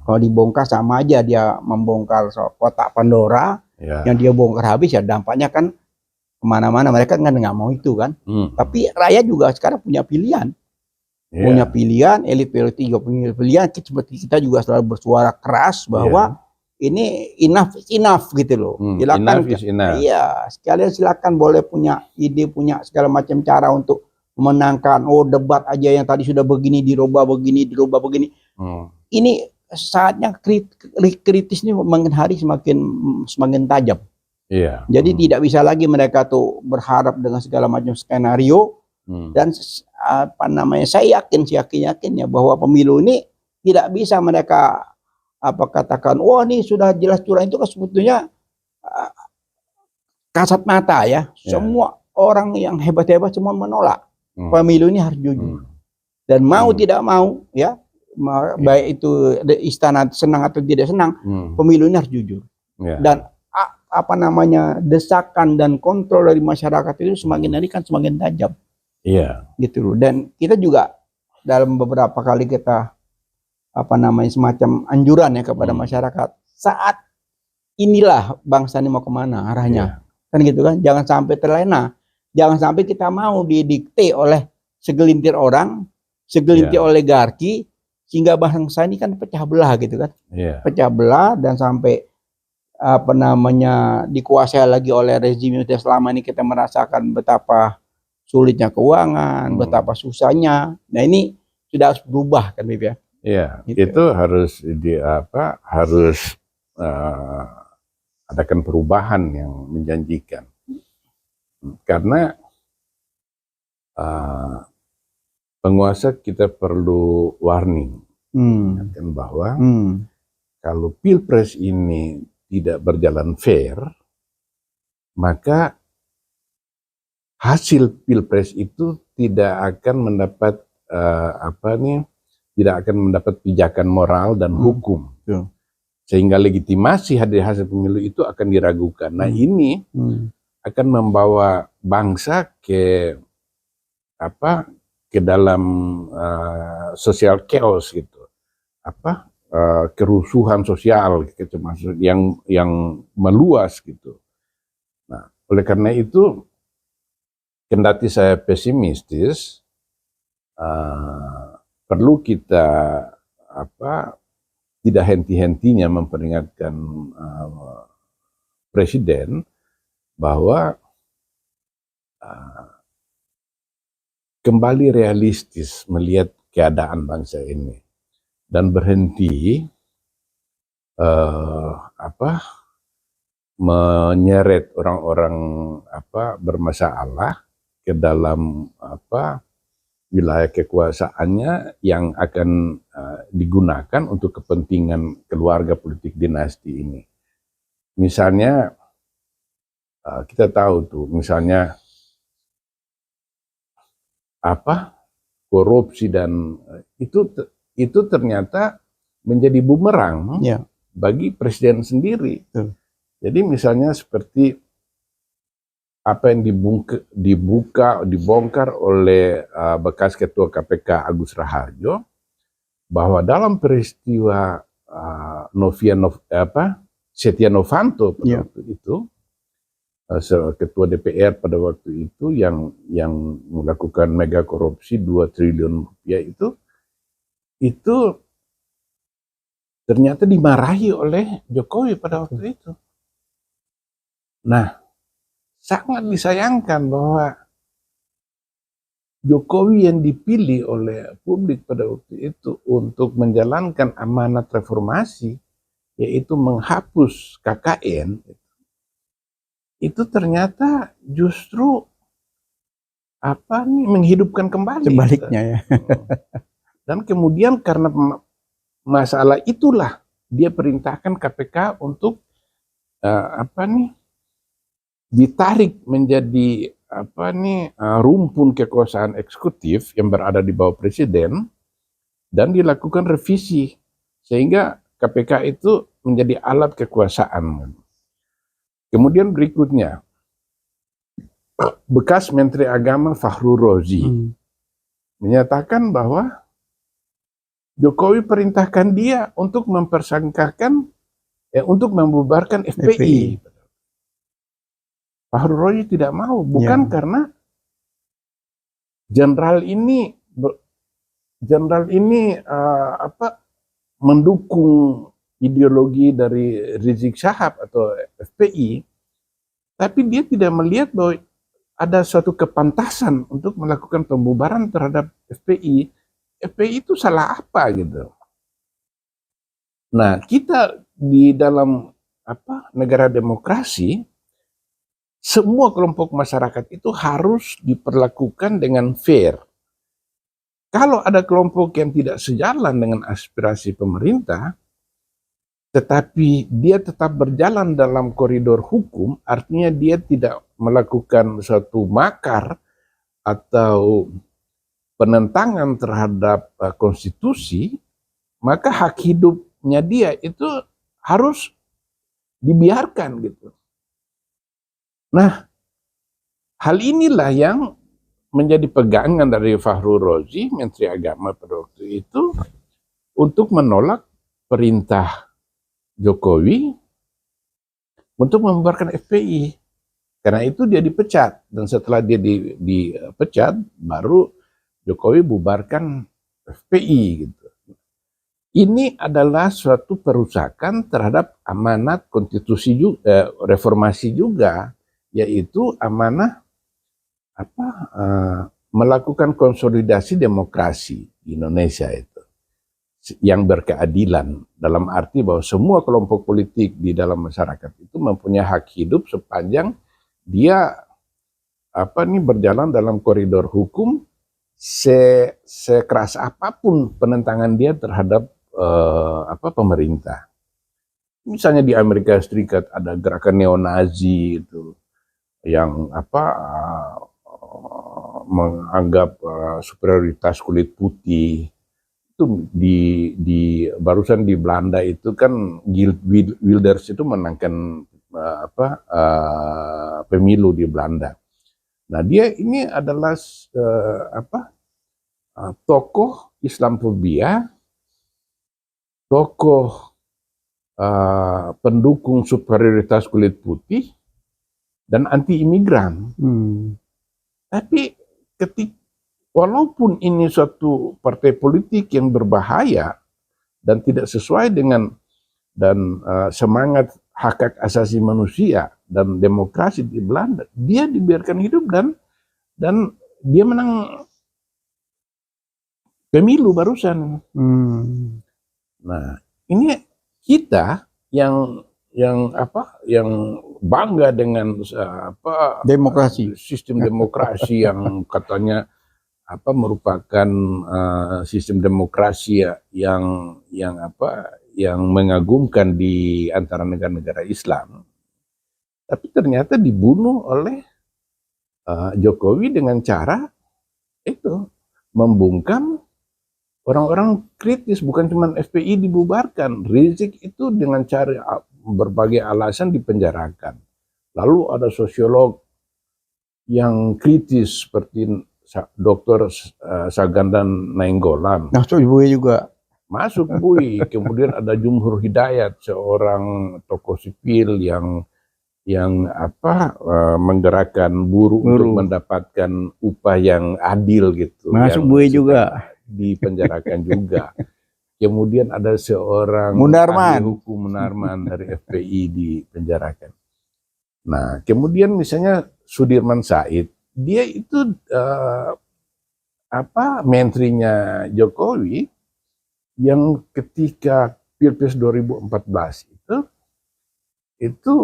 S2: Kalau dibongkar sama aja dia membongkar kotak Pandora, yang dia bongkar habis ya dampaknya kan kemana-mana. Mereka kan nggak mau itu kan. Tapi rakyat juga sekarang punya pilihan. Punya pilihan, elit juga punya pilihan. Seperti kita juga selalu bersuara keras bahwa ini enough is enough gitu loh. Silakan, iya, sekalian silakan boleh punya ide, punya segala macam cara untuk memenangkan. Oh, debat aja yang tadi sudah begini dirubah begini. Ini saatnya kritis ini makin hari semakin tajam. Jadi tidak bisa lagi mereka tuh berharap dengan segala macam skenario. Dan saya yakin bahwa pemilu ini tidak bisa mereka katakan, wah ini sudah jelas curang. Itu kan sebetulnya kasat mata ya. Semua orang yang hebat-hebat semua menolak. Pemilu ini harus jujur. Dan mau tidak mau ya, baik itu istana senang atau tidak senang, pemilu ini harus jujur. Dan desakan dan kontrol dari masyarakat itu semakin hari kan semakin tajam. Gitu loh. Dan kita juga dalam beberapa kali kita semacam anjuran ya kepada masyarakat, saat inilah bangsa ini mau kemana arahnya. Kan gitu kan, jangan sampai terlena, jangan sampai kita mau didikte oleh segelintir orang, segelintir oligarki, sehingga bangsa ini kan pecah belah gitu kan. Pecah belah dan sampai dikuasai lagi oleh rezim yang selama ini kita merasakan betapa sulitnya keuangan, betapa susahnya. Nah ini sudah harus berubah kan, Bib ya.
S1: Gitu. Itu harus harus adakan perubahan yang menjanjikan. Karena penguasa kita perlu warning bahwa kalau pilpres ini tidak berjalan fair, maka hasil pilpres itu tidak akan mendapat tidak akan mendapat pijakan moral dan hukum. Sehingga legitimasi hasil pemilu itu akan diragukan. Nah ini akan membawa bangsa ke dalam social chaos gitu. Kerusuhan sosial gitu, maksud yang meluas gitu. Nah, oleh karena itu kendati saya pesimistis, perlu kita tidak henti-hentinya memperingatkan presiden bahwa kembali realistis melihat keadaan bangsa ini dan berhenti menyeret orang-orang bermasalah ke dalam wilayah kekuasaannya yang akan digunakan untuk kepentingan keluarga politik dinasti ini. Misalnya kita tahu tuh, misalnya korupsi dan itu ternyata menjadi bumerang bagi presiden sendiri. Jadi misalnya seperti apa yang dibongkar oleh bekas ketua KPK Agus Raharjo, bahwa dalam peristiwa Setia Novanto pada waktu itu, ketua DPR pada waktu itu yang melakukan mega korupsi 2 triliun rupiah itu ternyata dimarahi oleh Jokowi pada waktu itu. Nah, sangat disayangkan bahwa Jokowi yang dipilih oleh publik pada waktu itu untuk menjalankan amanat reformasi, yaitu menghapus KKN, itu ternyata justru menghidupkan kembali.
S2: Sebaliknya ya.
S1: Dan kemudian karena masalah itulah dia perintahkan KPK untuk ditarik menjadi rumpun kekuasaan eksekutif yang berada di bawah presiden dan dilakukan revisi sehingga KPK itu menjadi alat kekuasaan. Kemudian berikutnya, bekas Menteri Agama Fahru Rozi menyatakan bahwa Jokowi perintahkan dia untuk mempersangkakan, untuk membubarkan FPI. Fahru Rozi tidak mau, bukan karena jenderal ini mendukung ideologi dari Rizik Syihab atau FPI, tapi dia tidak melihat bahwa ada suatu kepantasan untuk melakukan pembubaran terhadap FPI. FPI itu salah apa gitu. Nah, kita di dalam negara demokrasi, semua kelompok masyarakat itu harus diperlakukan dengan fair. Kalau ada kelompok yang tidak sejalan dengan aspirasi pemerintah, tetapi dia tetap berjalan dalam koridor hukum, artinya dia tidak melakukan suatu makar atau penentangan terhadap konstitusi, maka hak hidupnya dia itu harus dibiarkan gitu. Nah, hal inilah yang menjadi pegangan dari Fahru Rozi, Menteri Agama pada waktu itu, untuk menolak perintah Jokowi untuk membubarkan FPI. Karena itu dia dipecat, dan setelah dia dipecat, baru Jokowi bubarkan FPI gitu. Ini adalah suatu perusakan terhadap amanat konstitusi juga, reformasi juga, yaitu amanah melakukan konsolidasi demokrasi di Indonesia itu yang berkeadilan, dalam arti bahwa semua kelompok politik di dalam masyarakat itu mempunyai hak hidup sepanjang dia berjalan dalam koridor hukum, sekeras apapun penentangan dia terhadap pemerintah. Misalnya di Amerika Serikat ada gerakan neo-Nazi itu yang menganggap superioritas kulit putih. Itu barusan di Belanda itu kan Geert Wilders itu menangkan pemilu di Belanda. Nah, dia ini adalah tokoh Islamofobia, tokoh pendukung superioritas kulit putih dan anti imigran. Tapi walaupun ini suatu partai politik yang berbahaya dan tidak sesuai dengan semangat hak asasi manusia dan demokrasi di Belanda, dia dibiarkan hidup dan dia menang pemilu barusan. Nah, ini kita yang bangga dengan
S2: demokrasi,
S1: sistem demokrasi yang katanya merupakan sistem demokrasi yang mengagumkan di antara negara-negara Islam, tapi ternyata dibunuh oleh Jokowi dengan cara itu membungkam orang-orang kritis. Bukan cuma FPI dibubarkan, Rizik itu dengan cara berbagai alasan dipenjarakan. Lalu ada sosiolog yang kritis seperti Dr. Sagandan Nainggolan.
S2: Masuk Bui juga.
S1: Masuk Bui. Kemudian ada Jumhur Hidayat, seorang tokoh sipil yang yang menggerakkan buruh untuk mendapatkan upah yang adil gitu.
S2: Masuk
S1: yang
S2: Buya juga
S1: dipenjarakan juga. Kemudian ada seorang
S2: Munarman.
S1: ahli hukum Munarman dari FPI dipenjarakan. Nah, kemudian misalnya Sudirman Said, dia itu menterinya Jokowi yang ketika Pilpres 2014 itu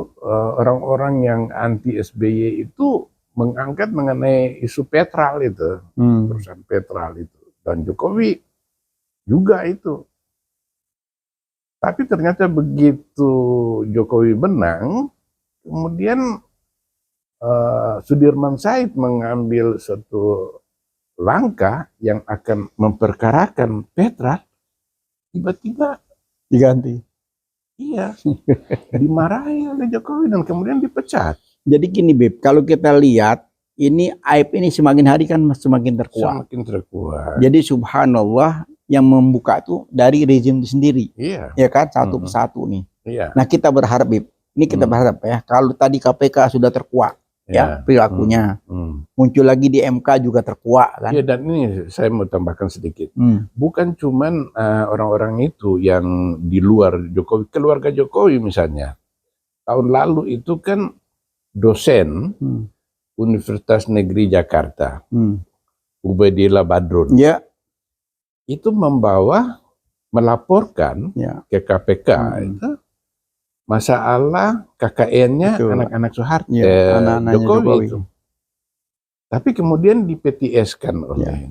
S1: orang-orang yang anti SBY itu mengangkat mengenai isu Petral itu, perusahaan Petral itu, dan Jokowi juga itu. Tapi ternyata begitu Jokowi menang, kemudian Sudirman Said mengambil satu langkah yang akan memperkarakan Petral, tiba-tiba
S2: diganti.
S1: Iya, dimarahi oleh Jokowi dan kemudian dipecat.
S2: Jadi gini Beb, kalau kita lihat ini aib ini semakin hari kan semakin terkuat.
S1: Semakin terkuat.
S2: Jadi subhanallah yang membuka itu dari rezim itu sendiri.
S1: Iya.
S2: Ya kan, satu persatu nih.
S1: Iya.
S2: Nah kita berharap Beb, ini kita berharap ya, kalau tadi KPK sudah terkuat ya perilakunya, muncul lagi di MK juga terkuat kan.
S1: Iya, dan ini saya mau tambahkan sedikit. Bukan cuman orang-orang itu yang di luar Jokowi, keluarga Jokowi misalnya. Tahun lalu itu kan dosen Universitas Negeri Jakarta, Ubaidillah Badrun, itu melaporkan ke KPK itu masalah KKN-nya anak-anak Soeharto, Jokowi itu. Tapi kemudian di PTS-kan oleh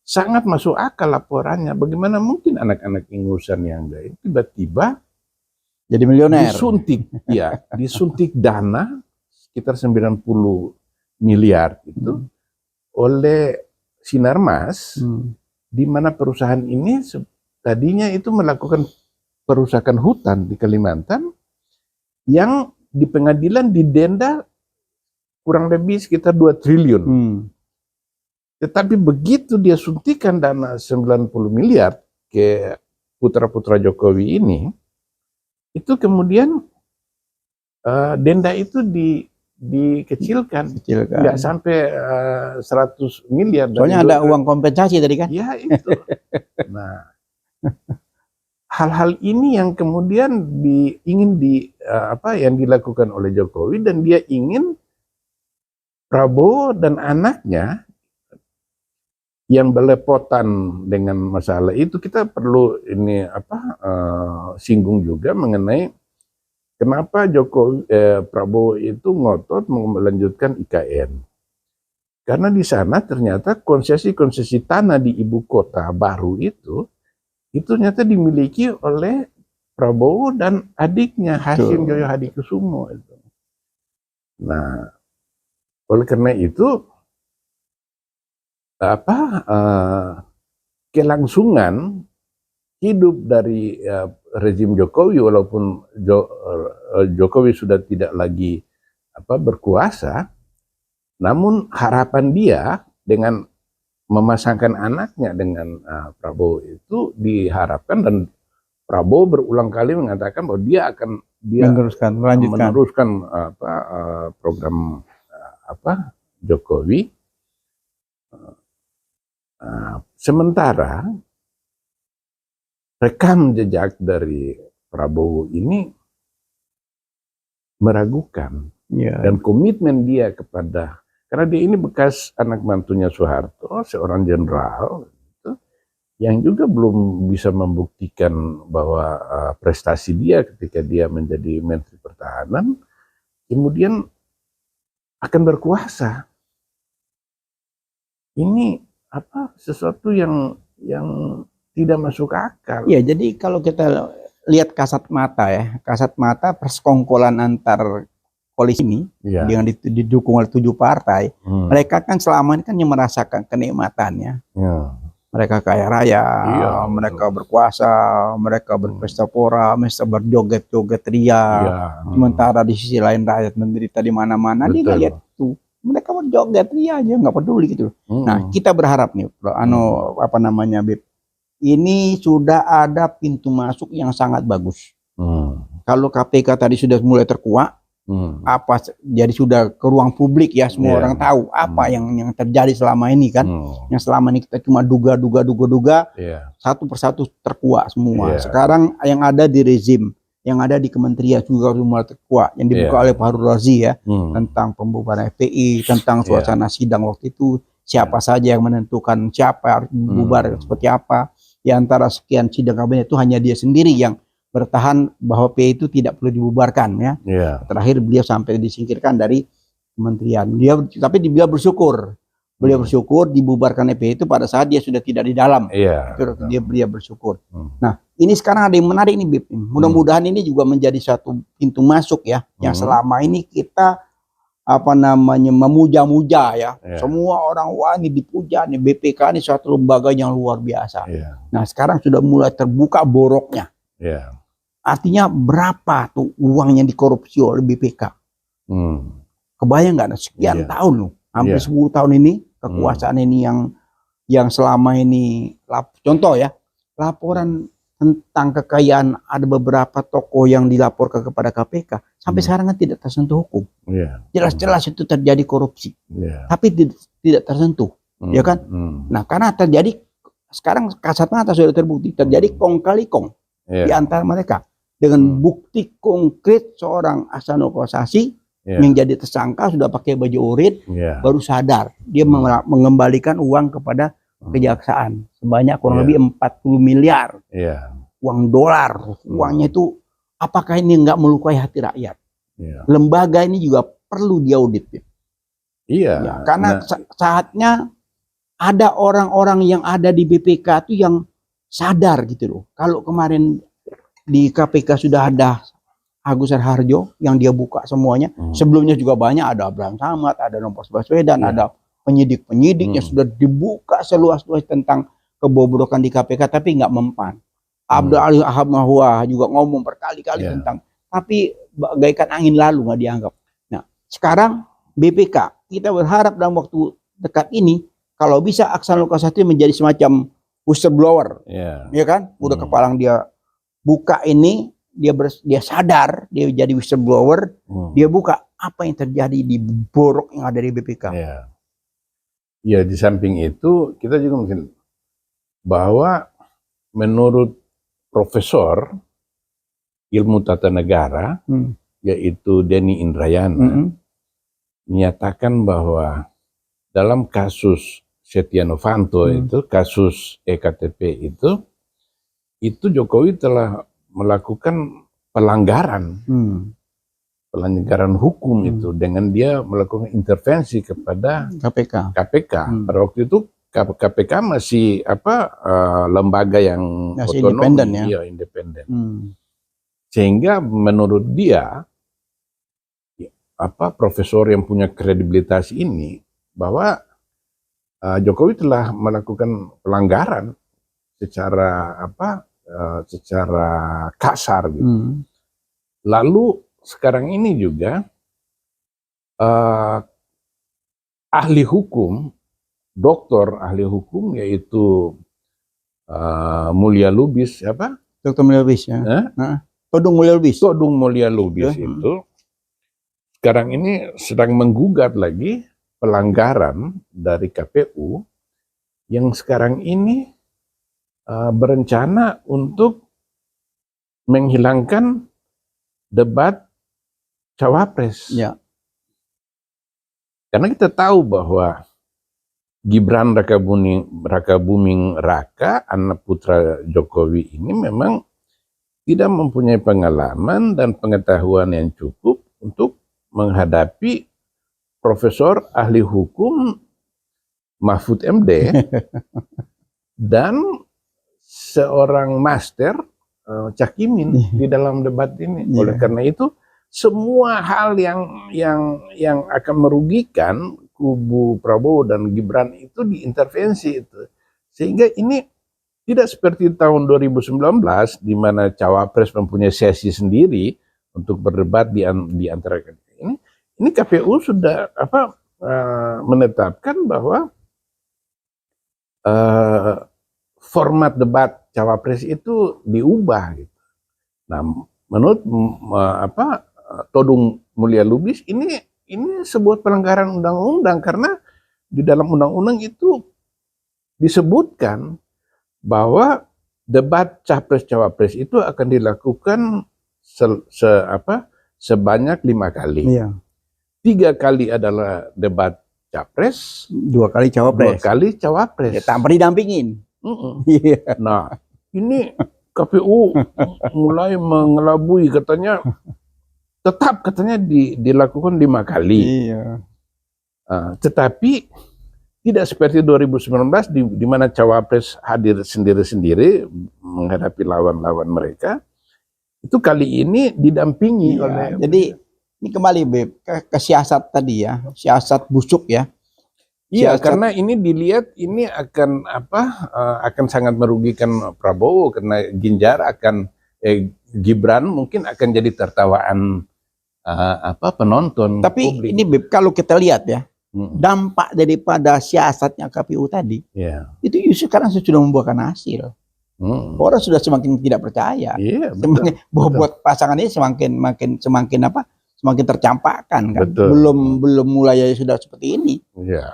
S1: sangat masuk akal laporannya. Bagaimana mungkin anak-anak ingusan yang lain tiba-tiba
S2: jadi milioner,
S1: disuntik dana sekitar 90 miliar itu oleh Sinarmas, di mana perusahaan ini tadinya itu melakukan perusakan hutan di Kalimantan yang di pengadilan didenda kurang lebih sekitar 2 triliun. Tetapi begitu dia suntikan dana 90 miliar ke putra-putra Jokowi ini, itu kemudian denda itu dikecilkan, nggak sampai 100 miliar.
S2: Soalnya ada uang kompensasi tadi kan?
S1: Ya itu. Nah, hal-hal ini yang kemudian ingin yang dilakukan oleh Jokowi, dan dia ingin Prabowo dan anaknya yang belepotan dengan masalah itu. Kita perlu singgung juga mengenai kenapa Prabowo itu ngotot melanjutkan IKN. Karena di sana ternyata konsesi-konsesi tanah di ibu kota baru itu ternyata dimiliki oleh Prabowo dan adiknya Hasyim Joyo Hadikusumo itu. Nah, oleh karena itu kelangsungan hidup dari rezim Jokowi, walaupun Jokowi sudah tidak lagi berkuasa, namun harapan dia dengan memasangkan anaknya dengan Prabowo itu diharapkan, dan Prabowo berulang kali mengatakan bahwa dia akan meneruskan program Jokowi. Sementara rekam jejak dari Prabowo ini meragukan, dan komitmen dia kepada, karena dia ini bekas anak mantunya Soeharto, seorang jenderal yang juga belum bisa membuktikan bahwa prestasi dia ketika dia menjadi Menteri Pertahanan kemudian akan berkuasa. Ini sesuatu yang tidak masuk akal.
S2: Ya, jadi kalau kita lihat kasat mata persekongkolan antar koalisi ini yang didukung oleh 7 partai, mereka kan selama ini kan yang merasakan kenikmatannya. Mereka kaya raya, mereka berkuasa, mereka berpesta pora, mereka berjoget-joget ria. Sementara di sisi lain rakyat menderita di mana-mana, dia nggak lihat itu. Mereka berjoget ria aja, nggak peduli gitu. Nah, kita berharap nih, Beb, ini sudah ada pintu masuk yang sangat bagus. Kalau KPK tadi sudah mulai terkuat, Jadi sudah ke ruang publik ya, semua
S1: Iya.
S2: orang tahu apa yang terjadi selama ini kan. Yang selama ini kita cuma duga,
S1: Iya.
S2: satu persatu terkuak semua.
S1: Iya.
S2: Sekarang yang ada di rezim, yang ada di kementerian juga semua terkuak, yang dibuka
S1: Iya.
S2: oleh Pak Harun Razi ya, tentang pembubaran FPI, tentang suasana sidang waktu itu, siapa saja yang menentukan siapa harus bubar seperti apa. Di antara sekian sidang kabinet itu hanya dia sendiri yang bertahan bahwa PI itu tidak perlu dibubarkan ya.
S1: Iya.
S2: Terakhir beliau sampai disingkirkan dari kementerian. Tapi dia bersyukur. Beliau bersyukur dibubarkan FPI itu pada saat dia sudah tidak di dalam.
S1: Iya.
S2: Dia bersyukur. Nah, ini sekarang ada yang menarik nih, Bip. Mudah-mudahan ini juga menjadi satu pintu masuk ya, yang selama ini kita memuja-muja ya. Semua orang wah ini dipuja nih, BPK ini suatu lembaga yang luar biasa. Nah, sekarang sudah mulai terbuka boroknya. Artinya berapa tuh uang yang dikorupsi oleh BPK? Kebayang nggak? Sekian tahun loh, hampir 10 tahun ini kekuasaan ini yang selama ini, contoh ya, laporan tentang kekayaan ada beberapa tokoh yang dilaporkan kepada KPK sampai sekarang kan tidak tersentuh hukum. Jelas-jelas itu terjadi korupsi, tapi tidak tersentuh, ya kan? Nah, karena terjadi sekarang kasat mata sudah terbukti terjadi kong kali kong di antara mereka dengan bukti konkret seorang Ahsanul Kossasi yang jadi tersangka sudah pakai baju urit, baru sadar dia mengembalikan uang kepada kejaksaan sebanyak kurang lebih 40 miliar uang dolar. Uangnya itu apakah ini nggak melukai hati rakyat? Lembaga ini juga perlu diaudit. Karena saatnya ada orang-orang yang ada di BPK itu yang sadar gitu loh. Kalau kemarin di KPK sudah ada Agus Raharjo yang dia buka semuanya. Sebelumnya juga banyak, ada Abraham Samad, ada Nompos Baswedan, ada penyidik-penyidik yang sudah dibuka seluas-luas tentang kebobrokan di KPK, tapi nggak mempan. Abdul Ali Ahab Mahwa juga ngomong berkali-kali tentang, tapi bagaikan angin lalu nggak dianggap. Nah, sekarang BPK kita berharap dalam waktu dekat ini kalau bisa Ahsanul Kossasi menjadi semacam whistleblower, ya kan? Udah kepalang dia buka ini, dia sadar, dia jadi whistleblower, dia buka apa yang terjadi di borok yang ada di BPK.
S1: Ya, di samping itu kita juga mungkin bahwa menurut Profesor Ilmu Tata Negara yaitu Denny Indrayana menyatakan bahwa dalam kasus Setia Novanto itu, kasus EKTP itu Jokowi telah melakukan pelanggaran hukum itu dengan dia melakukan intervensi kepada KPK. Pada waktu itu KPK masih lembaga yang
S2: masih
S1: otonom,
S2: independen ya.
S1: Independen. Sehingga menurut dia profesor yang punya kredibilitas ini bahwa Jokowi telah melakukan pelanggaran secara kasar gitu. Lalu sekarang ini juga ahli hukum, doktor ahli hukum yaitu Mulia Lubis,
S2: Dr. Mulia Lubis ya. Todung Mulia Lubis.
S1: Todung Mulia Lubis itu sekarang ini sedang menggugat lagi pelanggaran dari KPU yang sekarang ini berencana untuk menghilangkan debat cawapres. Karena kita tahu bahwa Gibran Rakabuming Raka, anak putra Jokowi ini memang tidak mempunyai pengalaman dan pengetahuan yang cukup untuk menghadapi Profesor ahli hukum Mahfud MD dan seorang master Cak Imin di dalam debat ini. Oleh karena itu semua hal yang akan merugikan kubu Prabowo dan Gibran itu diintervensi itu. Sehingga ini tidak seperti tahun 2019 di mana cawapres mempunyai sesi sendiri untuk berdebat di antara ini. Ini KPU sudah menetapkan bahwa format debat cawapres itu diubah gitu. Nah, menurut Todung Mulya Lubis ini sebuah pelanggaran undang-undang, karena di dalam undang-undang itu disebutkan bahwa debat capres-cawapres itu akan dilakukan sebanyak 5 kali.
S2: Iya.
S1: 3 kali adalah debat capres,
S2: 2 kali
S1: 2
S2: cawapres.
S1: kali cawapres.
S2: Ya, tanpa didampingin. Iya.
S1: Nah, ini KPU mulai mengelabui, katanya tetap dilakukan 5 kali.
S2: Iya.
S1: Tetapi tidak seperti 2019 di mana cawapres hadir sendiri-sendiri menghadapi lawan-lawan mereka. Itu kali ini didampingi oleh.
S2: Jadi ini kembali Beb ke siasat tadi ya, siasat busuk ya.
S1: Iya, karena ini dilihat ini akan akan sangat merugikan Prabowo, karena Gibran mungkin akan jadi tertawaan penonton.
S2: Tapi publik. Ini Beb, kalau kita lihat ya, dampak daripada siasatnya KPU tadi, itu justru sekarang sudah membuahkan hasil. Orang sudah semakin tidak percaya, semakin buat pasangan ini semakin tercampakkan kan. Belum mulai sudah seperti ini.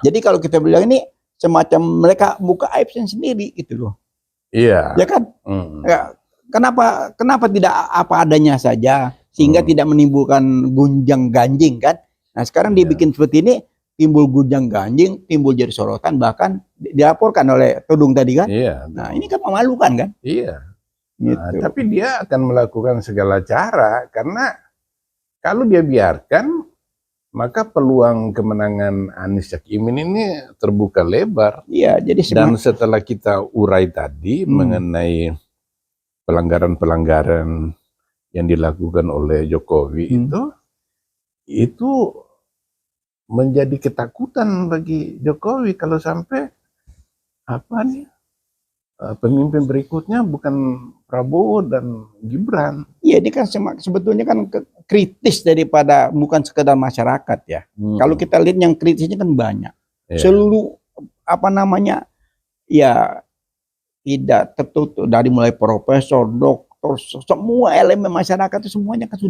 S2: Jadi kalau kita bilang ini semacam mereka buka aib sendiri gitu loh. Iya. Ya kan? Ya, kenapa tidak apa adanya saja sehingga tidak menimbulkan gunjang ganjing kan? Nah sekarang dibikin seperti ini, timbul gunjang ganjing, timbul jadi sorotan, bahkan dilaporkan oleh Todung tadi kan. Nah ini kan memalukan kan. Gitu.
S1: Tapi dia akan melakukan segala cara, karena kalau dia biarkan, maka peluang kemenangan Anies Cak Imin ini terbuka lebar.
S2: Jadi
S1: dan setelah kita urai tadi mengenai pelanggaran-pelanggaran yang dilakukan oleh Jokowi itu menjadi ketakutan bagi Jokowi kalau sampai pemimpin berikutnya bukan Prabowo dan Gibran.
S2: Iya, ini kan sebetulnya kan kritis daripada bukan sekedar masyarakat ya. Kalau kita lihat yang kritisnya kan banyak. Seluruh ya tidak tertutup, dari mulai profesor, dokter, semua elemen masyarakat itu semuanya kan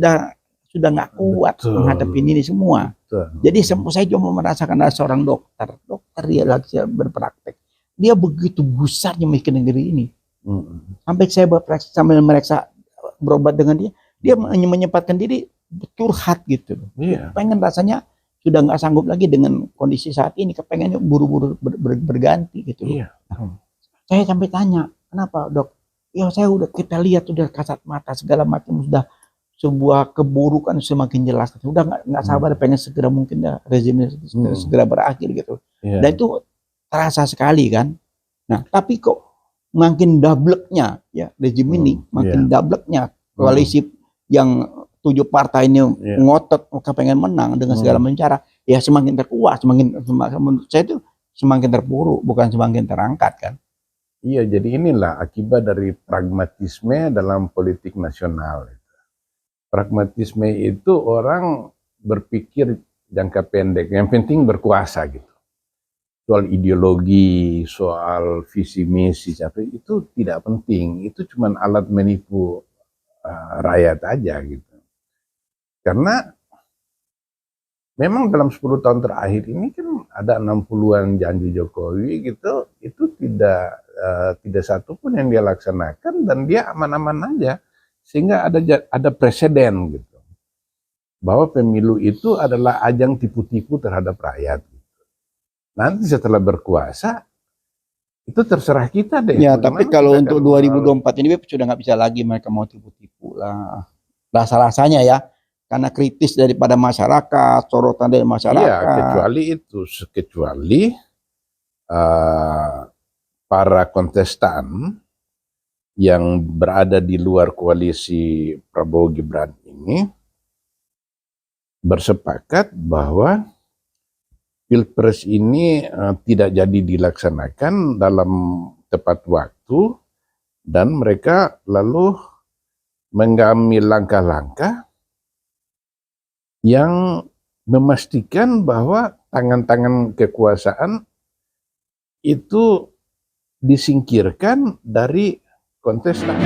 S2: sudah nggak kuat menghadapi ini semua. Jadi saya cuma merasakan ada seorang dokter dia lagi berpraktek, dia begitu gusarnya mikir negeri ini. Sampai saya sambil mereksa berobat dengan dia menyempatkan diri curhat gitu. Pengen rasanya sudah nggak sanggup lagi dengan kondisi saat ini, kepengennya buru-buru berganti gitu. Saya sampai tanya, kenapa dok? Ya saya kita lihat sudah kasat mata segala macam, sudah sebuah keburukan semakin jelas, udah nggak sabar pengen segera mungkin rezimnya segera berakhir gitu. Dan itu terasa sekali kan. Nah tapi kok makin dableknya ya rezim ini, makin dableknya koalisi yang 7 partai ini ngotot pengen menang dengan segala cara, ya semakin terkuat, menurut saya itu semakin terpuruk, bukan semakin terangkat kan.
S1: Iya, jadi inilah akibat dari pragmatisme dalam politik nasional. Pragmatisme itu orang berpikir jangka pendek, yang penting berkuasa gitu. Soal ideologi, soal visi misi, itu tidak penting. Itu cuma alat menipu rakyat aja gitu. Karena memang dalam 10 tahun terakhir ini kan ada 60-an janji Jokowi gitu, itu tidak satu pun yang dia laksanakan, dan dia aman-aman aja. Sehingga ada presiden gitu, bahwa pemilu itu adalah ajang tipu-tipu terhadap rakyat. Gitu. Nanti setelah berkuasa, itu terserah kita deh.
S2: Ya, tapi kalau untuk 2024 ini sudah nggak bisa lagi mereka mau tipu-tipu lah. Rasa-rasanya ya, karena kritis daripada masyarakat, sorotan dari masyarakat.
S1: Iya, kecuali para kontestan yang berada di luar koalisi Prabowo Gibran ini bersepakat bahwa Pilpres ini tidak jadi dilaksanakan dalam tepat waktu, dan mereka lalu mengambil langkah-langkah yang memastikan bahwa tangan-tangan kekuasaan itu disingkirkan dari kontestan.